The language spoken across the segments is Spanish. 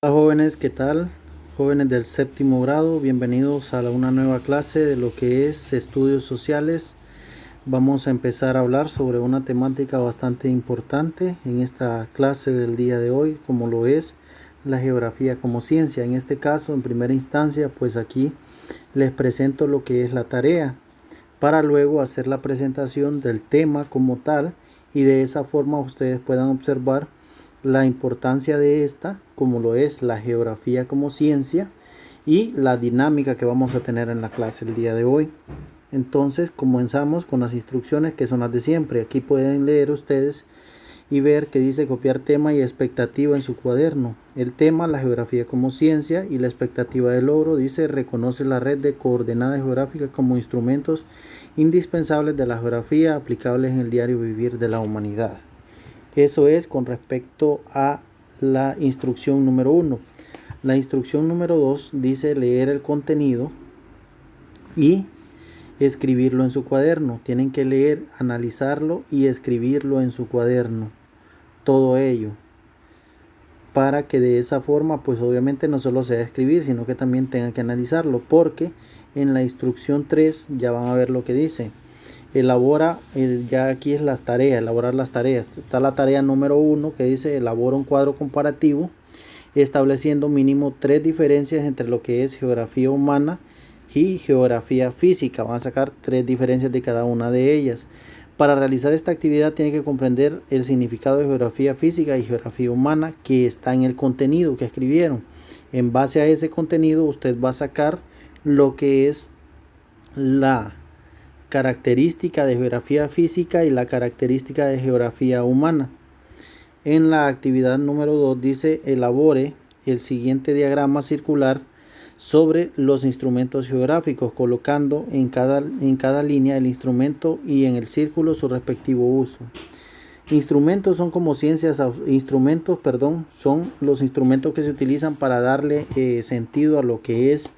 Hola jóvenes, ¿qué tal? Jóvenes del séptimo grado, bienvenidos a una nueva clase de lo que es estudios sociales. Vamos a empezar a hablar sobre una temática bastante importante en esta clase del día de hoy, como lo es la geografía como ciencia. En este caso, en primera instancia, pues aquí les presento lo que es la tarea, para luego hacer la presentación del tema como tal, y de esa forma ustedes puedan observar la importancia de esta, como lo es la geografía como ciencia, y la dinámica que vamos a tener en la clase el día de hoy. Entonces comenzamos con las instrucciones, que son las de siempre. Aquí pueden leer ustedes y ver que dice copiar tema y expectativa en su cuaderno. El tema, la geografía como ciencia, y la expectativa de logro dice: reconoce la red de coordenadas geográficas como instrumentos indispensables de la geografía aplicables en el diario vivir de la humanidad. Eso es con respecto a la instrucción número 1. La instrucción número 2 dice leer el contenido y escribirlo en su cuaderno. Tienen que leer, analizarlo y escribirlo en su cuaderno. Todo ello, para que de esa forma pues obviamente no solo sea escribir, sino que también tengan que analizarlo, porque en la instrucción 3 ya van a ver lo que dice. Elabora, ya aquí es las tareas, elaborar las tareas. Está la tarea número 1 que dice: elabora un cuadro comparativo estableciendo mínimo 3 diferencias entre lo que es geografía humana y geografía física. Van a sacar 3 diferencias de cada una de ellas. Para realizar esta actividad tiene que comprender el significado de geografía física y geografía humana que está en el contenido que escribieron. En base a ese contenido usted va a sacar lo que es la característica de geografía física y la característica de geografía humana. En la actividad número 2 dice: elabore el siguiente diagrama circular sobre los instrumentos geográficos, colocando en cada línea el instrumento y en el círculo su respectivo uso. Instrumentos son como ciencias, son los instrumentos que se utilizan para darle sentido a lo que es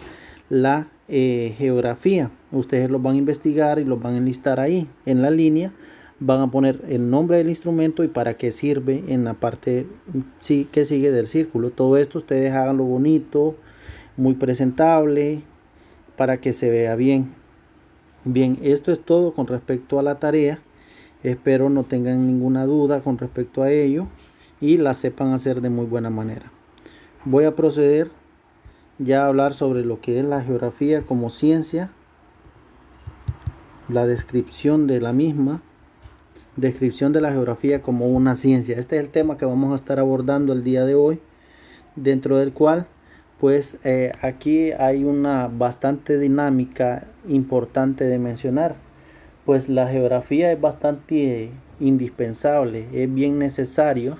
la geografía. Ustedes los van a investigar y los van a enlistar ahí en la línea. Van a poner el nombre del instrumento y para qué sirve en la parte que sigue del círculo. Todo esto ustedes háganlo bonito, muy presentable, para que se vea bien. Bien, esto es todo con respecto a la tarea. Espero no tengan ninguna duda con respecto a ello y la sepan hacer de muy buena manera. Voy a proceder ya a hablar sobre lo que es la geografía como ciencia, la descripción de la misma, descripción de la geografía como una ciencia. Este es el tema que vamos a estar abordando el día de hoy, dentro del cual pues aquí hay una bastante dinámica importante de mencionar. Pues la geografía es bastante indispensable, es bien necesario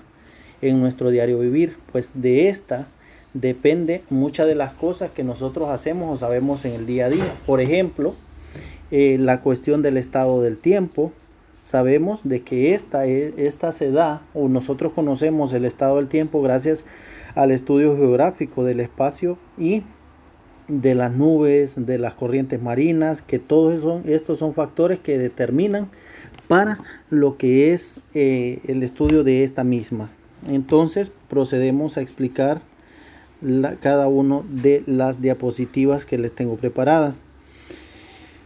en nuestro diario vivir, pues de esta depende muchas de las cosas que nosotros hacemos o sabemos en el día a día. Por ejemplo, la cuestión del estado del tiempo. Sabemos de que esta se da, o nosotros conocemos el estado del tiempo gracias al estudio geográfico del espacio y de las nubes, de las corrientes marinas, que todos estos son factores que determinan para lo que es el estudio de esta misma. Entonces procedemos a explicar cada uno de las diapositivas que les tengo preparadas.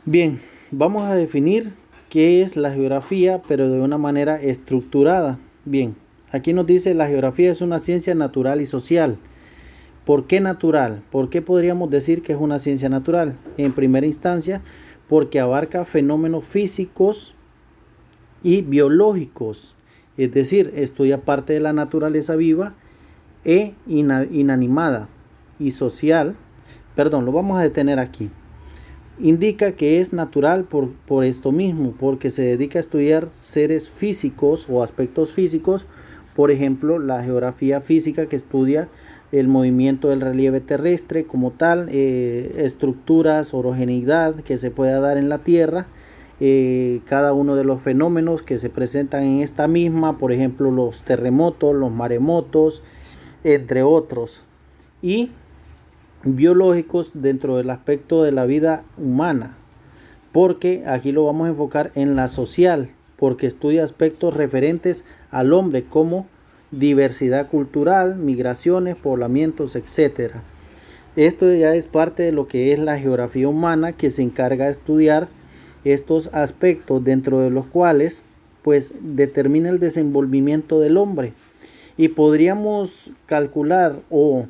Bien, vamos a definir qué es la geografía, pero de una manera estructurada. Bien, aquí nos dice: la geografía es una ciencia natural y social. ¿Por qué natural? ¿Por qué podríamos decir que es una ciencia natural? En primera instancia, porque abarca fenómenos físicos y biológicos, es decir, estudia parte de la naturaleza viva e inanimada y social. Lo vamos a detener aquí. Indica que es natural por esto mismo, porque se dedica a estudiar seres físicos o aspectos físicos. Por ejemplo, la geografía física, que estudia el movimiento del relieve terrestre como tal, estructuras, orogeneidad que se pueda dar en la Tierra, cada uno de los fenómenos que se presentan en esta misma, por ejemplo los terremotos, los maremotos, entre otros, y biológicos dentro del aspecto de la vida humana, porque aquí lo vamos a enfocar en la social, porque estudia aspectos referentes al hombre, como diversidad cultural, migraciones, poblamientos, etc. Esto ya es parte de lo que es la geografía humana, que se encarga de estudiar estos aspectos dentro de los cuales pues determina el desenvolvimiento del hombre, y podríamos calcular o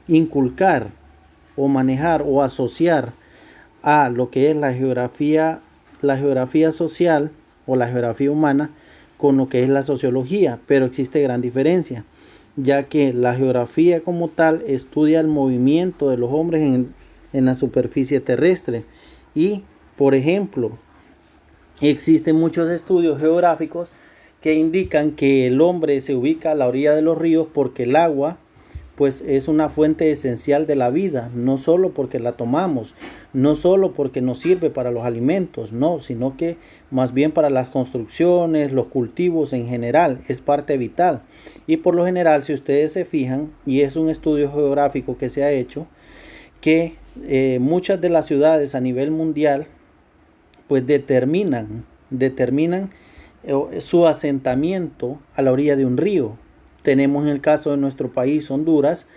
inculcar o manejar o asociar a lo que es la geografía social o la geografía humana con lo que es la sociología, pero existe gran diferencia, ya que la geografía como tal estudia el movimiento de los hombres en la superficie terrestre. Y, por ejemplo, existen muchos estudios geográficos que indican que el hombre se ubica a la orilla de los ríos porque el agua pues es una fuente esencial de la vida, no solo porque la tomamos, no solo porque nos sirve para los alimentos, no, sino que más bien para las construcciones, los cultivos en general, es parte vital. Y por lo general, si ustedes se fijan, y es un estudio geográfico que se ha hecho, que muchas de las ciudades a nivel mundial pues determinan su asentamiento a la orilla de un río. Tenemos en el caso de nuestro país, Honduras,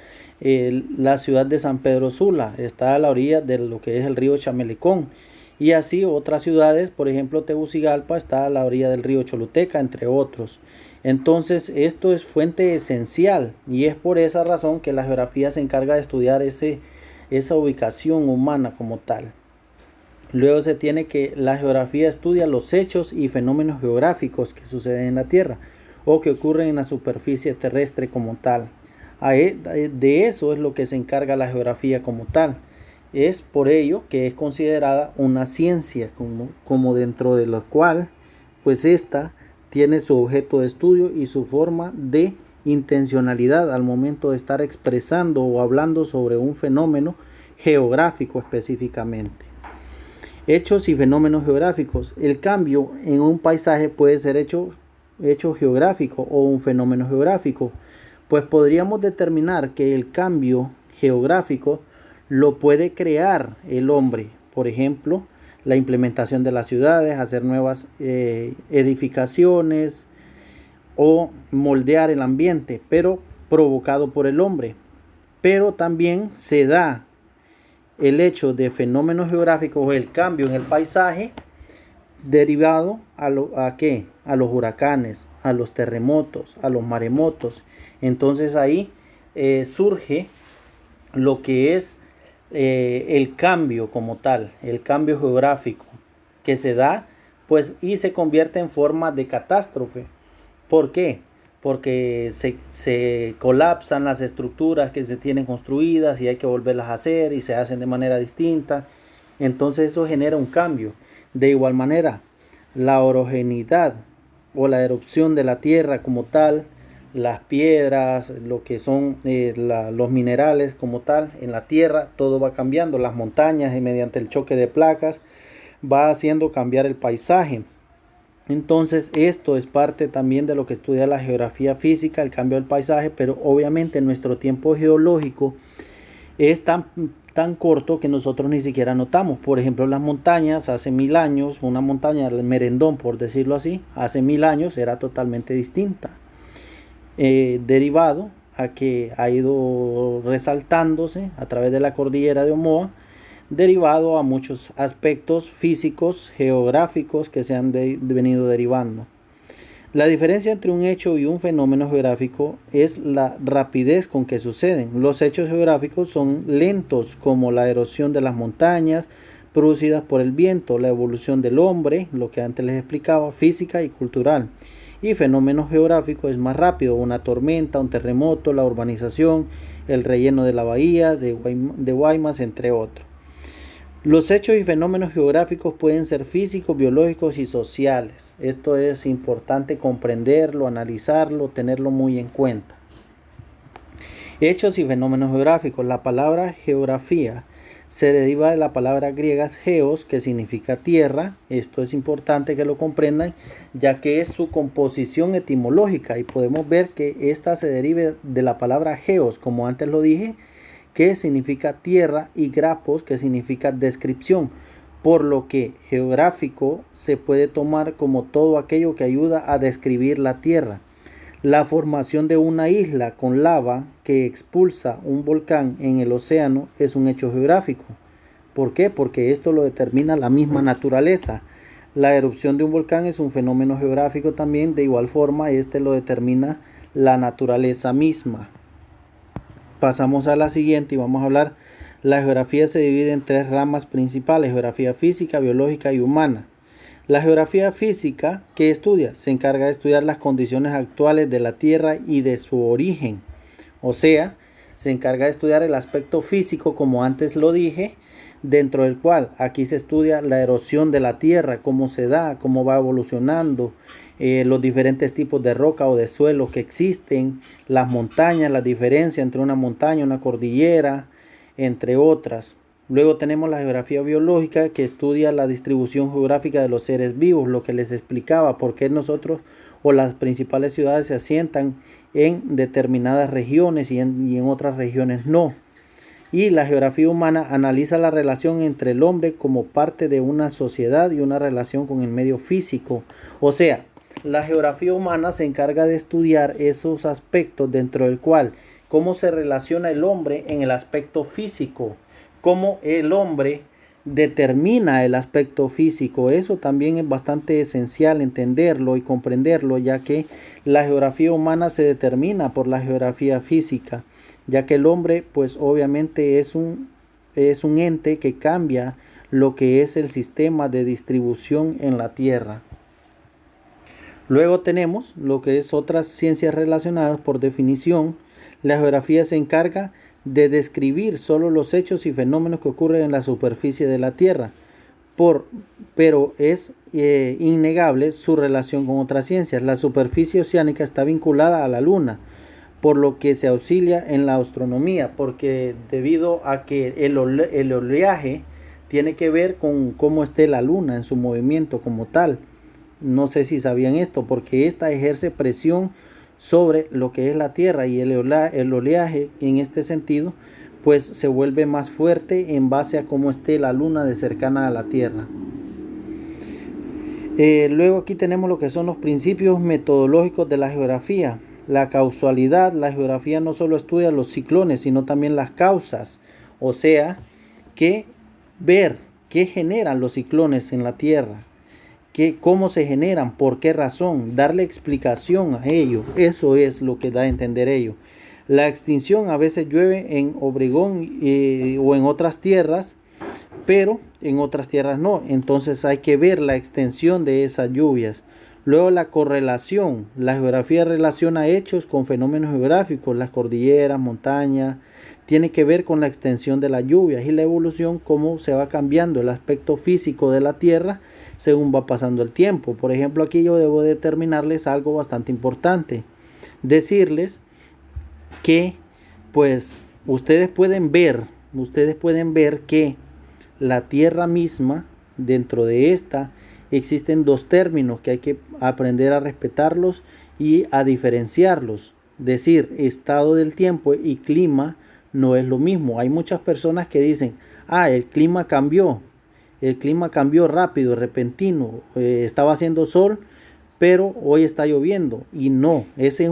la ciudad de San Pedro Sula está a la orilla de lo que es el río Chamelecón, y así otras ciudades, por ejemplo Tegucigalpa está a la orilla del río Choluteca, entre otros. Entonces esto es fuente esencial, y es por esa razón que la geografía se encarga de estudiar esa ubicación humana como tal. Luego se tiene que la geografía estudia los hechos y fenómenos geográficos que suceden en la Tierra o que ocurren en la superficie terrestre como tal. De eso es lo que se encarga la geografía como tal. Es por ello que es considerada una ciencia, como dentro de la cual pues esta tiene su objeto de estudio y su forma de intencionalidad al momento de estar expresando o hablando sobre un fenómeno geográfico específicamente. Hechos y fenómenos geográficos. El cambio en un paisaje puede ser hecho geográfico o un fenómeno geográfico, pues podríamos determinar que el cambio geográfico lo puede crear el hombre. Por ejemplo, la implementación de las ciudades, hacer nuevas edificaciones o moldear el ambiente, pero provocado por el hombre. Pero también se da el hecho de fenómenos geográficos o el cambio en el paisaje derivado ¿a qué? A los huracanes, a los terremotos, a los maremotos. Entonces ahí surge lo que es el cambio como tal, el cambio geográfico que se da pues y se convierte en forma de catástrofe. ¿Por qué? Porque se colapsan las estructuras que se tienen construidas y hay que volverlas a hacer y se hacen de manera distinta. Entonces eso genera un cambio. De igual manera, la orogenidad o la erupción de la tierra como tal, las piedras, lo que son los minerales como tal en la tierra, todo va cambiando. Las montañas y mediante el choque de placas va haciendo cambiar el paisaje. Entonces esto es parte también de lo que estudia la geografía física, el cambio del paisaje, pero obviamente nuestro tiempo geológico es tan corto que nosotros ni siquiera notamos. Por ejemplo, las montañas hace 1000 años, una montaña, el Merendón por decirlo así, hace 1000 años era totalmente distinta, derivado a que ha ido resaltándose a través de la cordillera de Omoa, derivado a muchos aspectos físicos, geográficos que se han venido derivando. La diferencia entre un hecho y un fenómeno geográfico es la rapidez con que suceden. Los hechos geográficos son lentos, como la erosión de las montañas producidas por el viento, la evolución del hombre, lo que antes les explicaba, física y cultural. Y fenómenos geográficos es más rápido, una tormenta, un terremoto, la urbanización, el relleno de la bahía de Guaymas, entre otros. Los hechos y fenómenos geográficos pueden ser físicos, biológicos y sociales. Esto es importante comprenderlo, analizarlo, tenerlo muy en cuenta. Hechos y fenómenos geográficos. La palabra geografía se deriva de la palabra griega geos, que significa tierra. Esto es importante que lo comprendan, ya que es su composición etimológica, y podemos ver que esta se deriva de la palabra geos, como antes lo dije, que significa tierra, y grapos, que significa descripción. por lo que geográfico se puede tomar como todo aquello que ayuda a describir la Tierra. La formación de una isla con lava que expulsa un volcán en el océano es un hecho geográfico. ¿Por qué? Porque esto lo determina la misma naturaleza. La erupción de un volcán es un fenómeno geográfico también, de igual forma este lo determina la naturaleza misma. Pasamos a la siguiente y vamos a hablar. La geografía se divide en tres ramas principales: geografía física, biológica y humana. La geografía física, ¿qué estudia? Se encarga de estudiar las condiciones actuales de la Tierra y de su origen. O sea, se encarga de estudiar el aspecto físico, como antes lo dije, dentro del cual aquí se estudia la erosión de la Tierra, cómo se da, cómo va evolucionando, los diferentes tipos de roca o de suelo que existen, las montañas, la diferencia entre una montaña, una cordillera, entre otras. Luego tenemos la geografía biológica, que estudia la distribución geográfica de los seres vivos, lo que les explicaba, por qué nosotros o las principales ciudades se asientan en determinadas regiones y en otras regiones no. Y la geografía humana analiza la relación entre el hombre como parte de una sociedad y una relación con el medio físico. O sea, la geografía humana se encarga de estudiar esos aspectos dentro del cual cómo se relaciona el hombre en el aspecto físico, cómo el hombre determina el aspecto físico. Eso también es bastante esencial entenderlo y comprenderlo, ya que la geografía humana se determina por la geografía física, ya que el hombre pues obviamente es un ente que cambia lo que es el sistema de distribución en la Tierra. Luego tenemos lo que es otras ciencias relacionadas. Por definición, la geografía se encarga de describir solo los hechos y fenómenos que ocurren en la superficie de la Tierra, pero es innegable su relación con otras ciencias. La superficie oceánica está vinculada a la Luna, por lo que se auxilia en la astronomía, porque debido a que el oleaje tiene que ver con cómo esté la Luna en su movimiento como tal. No sé si sabían esto, porque esta ejerce presión sobre lo que es la Tierra, y el oleaje en este sentido pues se vuelve más fuerte en base a cómo esté la Luna de cercana a la Tierra. Luego aquí tenemos lo que son los principios metodológicos de la geografía. La causalidad. La geografía no solo estudia los ciclones, sino también las causas. O sea, que ver qué generan los ciclones en la Tierra, cómo se generan, por qué razón, darle explicación a ello. Eso es lo que da a entender ello. La extinción. A veces llueve en Obregón o en otras tierras, pero en otras tierras no. Entonces hay que ver la extensión de esas lluvias. Luego la correlación. La geografía relaciona hechos con fenómenos geográficos. Las cordilleras, montañas, tiene que ver con la extensión de las lluvias, y la evolución, cómo se va cambiando el aspecto físico de la Tierra según va pasando el tiempo. Por ejemplo, aquí yo debo determinarles algo bastante importante. Decirles que pues ustedes pueden ver que la Tierra misma, dentro de esta existen dos términos que hay que aprender a respetarlos y a diferenciarlos. Decir estado del tiempo y clima no es lo mismo. Hay muchas personas que dicen, el clima cambió rápido, repentino, estaba haciendo sol, pero hoy está lloviendo. Y no, ese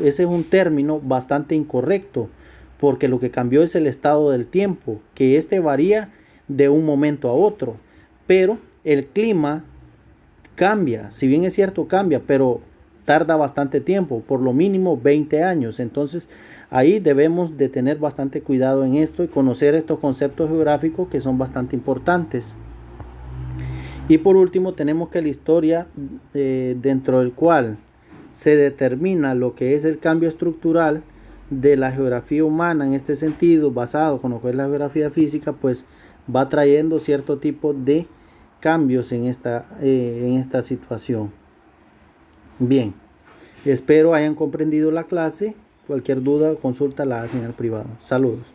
es un término bastante incorrecto, porque lo que cambió es el estado del tiempo, que varía de un momento a otro, pero el clima cambia. Si bien es cierto, cambia, pero tarda bastante tiempo, por lo mínimo 20 años. Entonces ahí debemos de tener bastante cuidado en esto y conocer estos conceptos geográficos que son bastante importantes. Y por último tenemos que la historia, dentro del cual se determina lo que es el cambio estructural de la geografía humana, en este sentido basado con lo que es la geografía física, pues va trayendo cierto tipo de cambios en esta situación. Bien, espero hayan comprendido la clase. Cualquier duda o consulta la hacen al privado. Saludos.